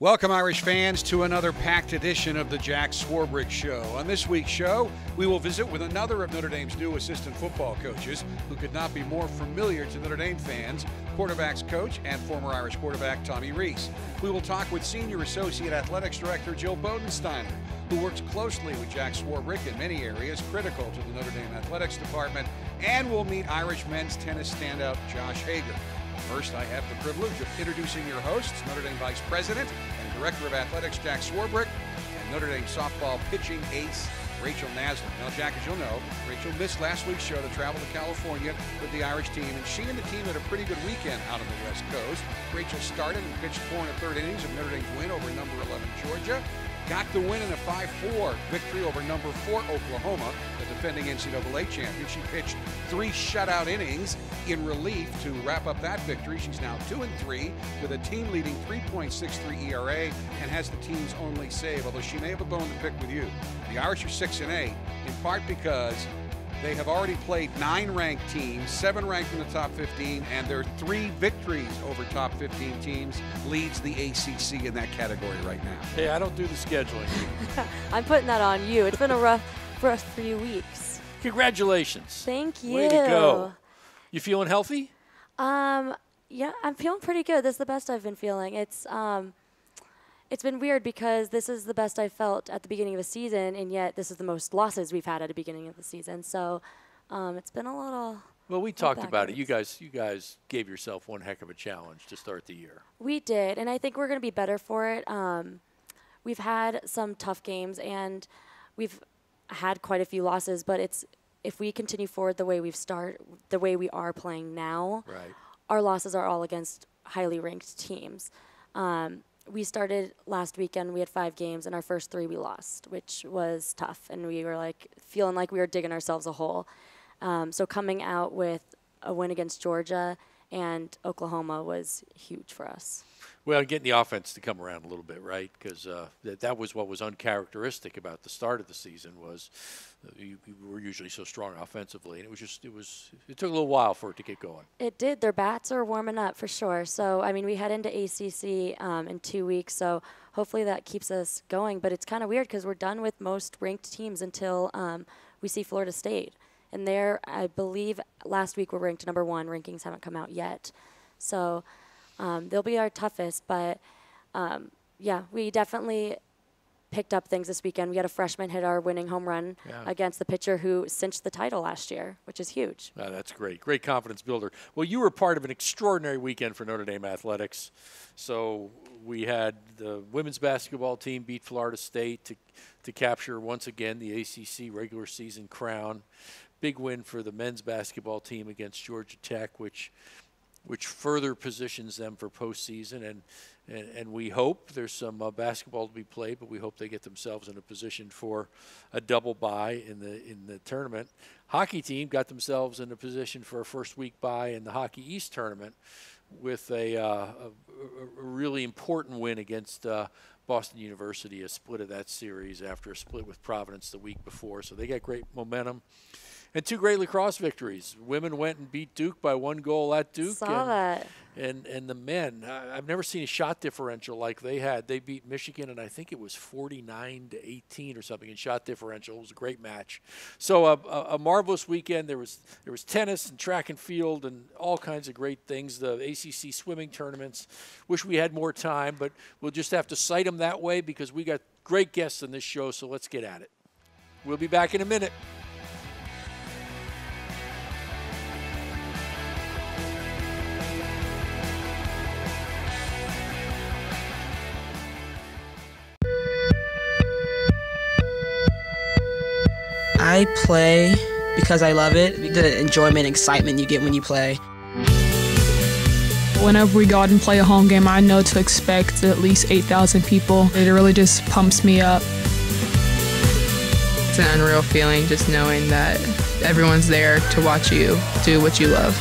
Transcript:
Welcome, Irish fans, to another packed edition of the Jack Swarbrick Show. On this week's show, we will visit with another of Notre Dame's new assistant football coaches, who could not be more familiar to Notre Dame fans, quarterbacks coach and former Irish quarterback Tommy Rees. We will talk with Senior Associate Athletics Director Jill Bodensteiner, who works closely with Jack Swarbrick in many areas critical to the Notre Dame Athletics Department, and we'll meet Irish men's tennis standout Josh Hager. First, I have the privilege of introducing your hosts, Notre Dame Vice President and Director of Athletics Jack Swarbrick, and Notre Dame softball pitching ace Rachel Nasland. Now, Jack, as you'll know, Rachel missed last week's show to travel to California with the Irish team, and she and the team had a pretty good weekend out on the West Coast. Rachel started and pitched 4 1/3 innings of Notre Dame's win over number 11 Georgia. Got the win in a 5-4 victory over number 4 Oklahoma, the defending NCAA champion. She pitched 3 shutout innings in relief to wrap up that victory. She's now 2-3 with a team-leading 3.63 ERA and has the team's only save, although she may have a bone to pick with you. The Irish are 6-8, in part because they have already played 9 ranked teams, 7 ranked in the top 15, and their 3 victories over top 15 teams leads the ACC in that category right now. Hey, I don't do the scheduling. I'm putting that on you. It's been a rough few weeks. Congratulations. Thank you. Way to go. You feeling healthy? Yeah, I'm feeling pretty good. This is the best I've been feeling. It's been weird because this is the best I've felt at the beginning of the season, and yet this is the most losses we've had at the beginning of the season. So it's been a little. Well, we talked about it. You guys gave yourself one heck of a challenge to start the year. We did, and I think we're going to be better for it. We've had some tough games, and we've had quite a few losses. But if we continue forward the way we are playing now, right, our losses are all against highly ranked teams. We started last weekend, we had 5 games, and our first 3 we lost, which was tough. And we were feeling like we were digging ourselves a hole. So coming out with a win against Georgia and Oklahoma was huge for us. Well, getting the offense to come around a little bit, right? Because that was what was uncharacteristic about the start of the season was you were usually so strong offensively, and it took a little while for it to get going. It did. Their bats are warming up for sure. So, I mean, we head into ACC in 2 weeks, so hopefully that keeps us going. But it's kind of weird because we're done with most ranked teams until we see Florida State. And there, I believe, last week we're ranked number 1. Rankings haven't come out yet. So they'll be our toughest. But, yeah, we definitely picked up things this weekend. We had a freshman hit our winning home run against the pitcher who cinched the title last year, which is huge. That's great. Great confidence builder. Well, you were part of an extraordinary weekend for Notre Dame athletics. So we had the women's basketball team beat Florida State to capture, once again, the ACC regular season crown. Big win for the men's basketball team against Georgia Tech, which further positions them for postseason. And we hope there's some basketball to be played, but we hope they get themselves in a position for a double bye in the tournament. Hockey team got themselves in a position for a first week bye in the Hockey East tournament with a really important win against Boston University, a split of that series after a split with Providence the week before. So they got great momentum. And 2 great lacrosse victories. Women went and beat Duke by 1 goal at Duke. Saw that. And the men, I've never seen a shot differential like they had. They beat Michigan, and I think it was 49-18 or something in shot differential. It was a great match. So a marvelous weekend. There was tennis and track and field and all kinds of great things. The ACC swimming tournaments. Wish we had more time, but we'll just have to cite them that way because we got great guests on this show, so let's get at it. We'll be back in a minute. I play because I love it, the enjoyment and excitement you get when you play. Whenever we go out and play a home game, I know to expect at least 8,000 people. It really just pumps me up. It's an unreal feeling just knowing that everyone's there to watch you do what you love.